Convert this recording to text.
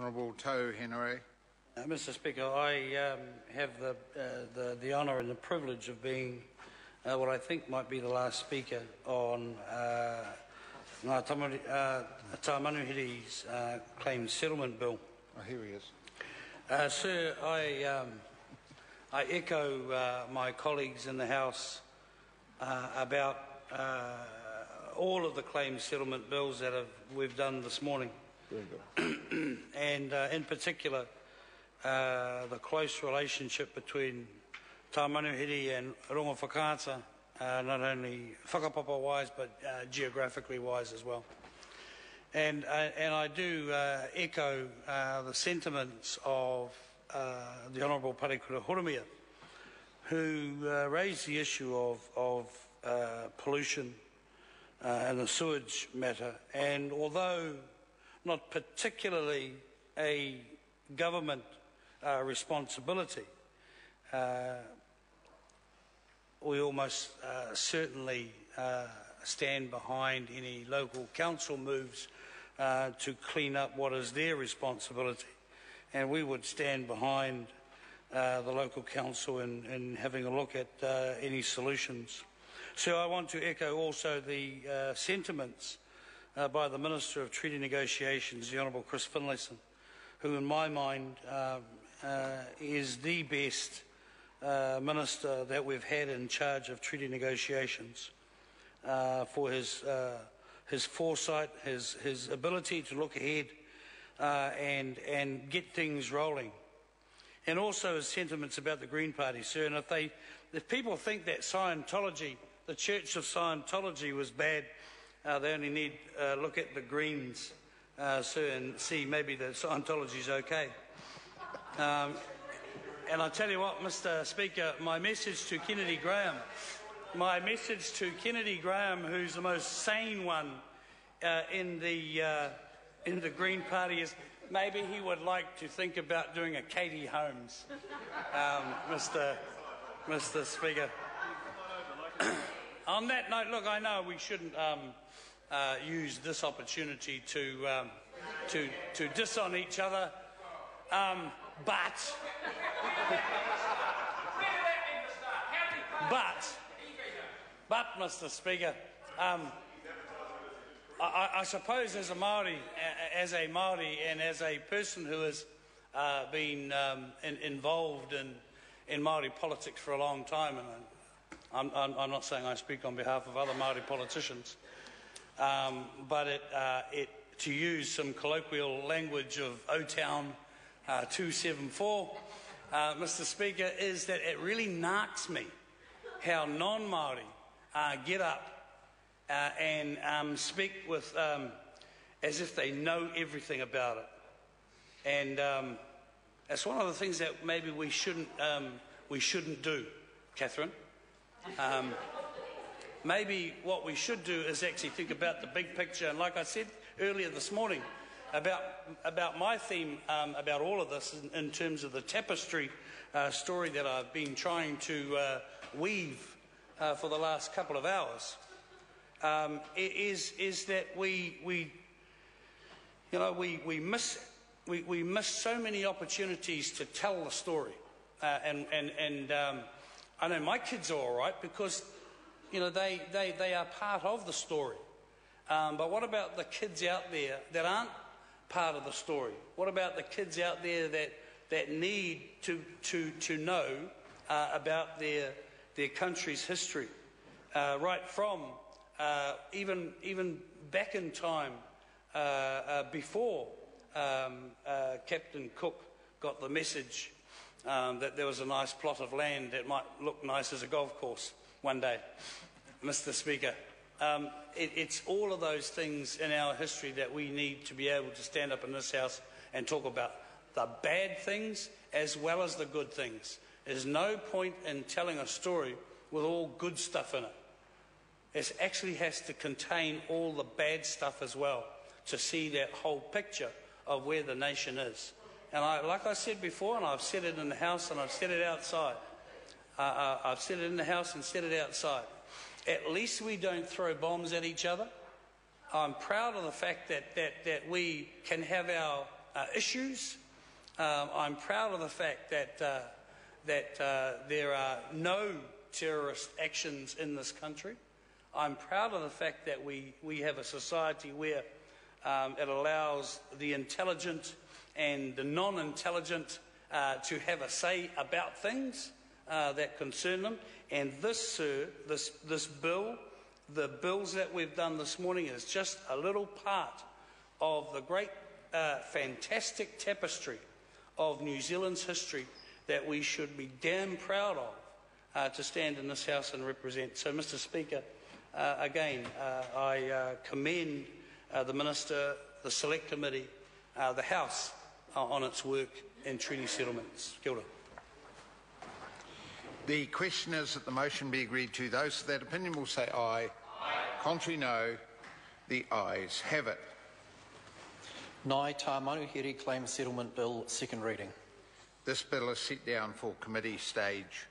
Honourable Tamanuhiri. Mr. Speaker, I have the honour and the privilege of being what I think might be the last speaker on Ngai Tamanuhiri's claims settlement bill. Oh, here he is. Sir, I echo my colleagues in the House about all of the claims settlement bills that we've done this morning. Very good. And in particular, the close relationship between Tamanuhiri and Rongo Whakaata, not only whakapapa-wise but geographically wise as well. And I do echo the sentiments of the Honourable Parekura Horomia, who raised the issue of pollution and the sewage matter. And although not particularly a government responsibility, we almost certainly stand behind any local council moves to clean up what is their responsibility. And we would stand behind the local council in having a look at any solutions. So I want to echo also the sentiments by the Minister of Treaty Negotiations, the Honourable Chris Finlayson, who in my mind is the best minister that we've had in charge of treaty negotiations, for his foresight, his ability to look ahead and get things rolling. And also his sentiments about the Green Party, sir. And if people think that Scientology, the Church of Scientology, was bad, they only need look at the Greens, sir, and see maybe that Scientology's okay. And I tell you what, Mr. Speaker, my message to Kennedy Graham, who's the most sane one in the Green Party, is maybe he would like to think about doing a Katie Holmes, Mr. Speaker. On that note, look, I know we shouldn't use this opportunity to diss on each other, but Mr. Speaker, I suppose as a Māori and as a person who has been involved in Māori politics for a long time, and I'm not saying I speak on behalf of other Māori politicians, but to use some colloquial language of O-Town 274, Mr. Speaker, is that it really narks me how non-Māori get up and speak with as if they know everything about it. And that's one of the things that maybe we shouldn't do, Catherine. Maybe what we should do is actually think about the big picture. And like I said earlier this morning, about my theme about all of this in terms of the tapestry story that I've been trying to weave for the last couple of hours, is that we miss so many opportunities to tell the story, and I know my kids are all right because they are part of the story. But what about the kids out there that aren't part of the story? What about the kids out there that need to know about their country's history, right from even back in time before Captain Cook got the message that there was a nice plot of land that might look nice as a golf course one day, Mr. Speaker. It's all of those things in our history that we need to be able to stand up in this House and talk about the bad things as well as the good things. There's no point in telling a story with all good stuff in it. It actually has to contain all the bad stuff as well to see that whole picture of where the nation is. And like I said before, and I've said it in the House and I've said it outside, I've said it in the House and said it outside, at least we don't throw bombs at each other. I'm proud of the fact that we can have our issues. I'm proud of the fact that there are no terrorist actions in this country. I'm proud of the fact that we have a society where it allows the intelligent and the non-intelligent to have a say about things that concern them. And this, sir, this bill, the bills that we've done this morning is just a little part of the great, fantastic tapestry of New Zealand's history that we should be damn proud of to stand in this House and represent. So, Mr. Speaker, again, I commend the Minister, the Select Committee, the House on its work in treaty settlements. Kia ora. The question is that the motion be agreed to. Those of that opinion will say aye. Aye. Contrary, no. The ayes have it. Ngai, Tamanuhiri Claim Settlement Bill, second reading. This bill is set down for committee stage.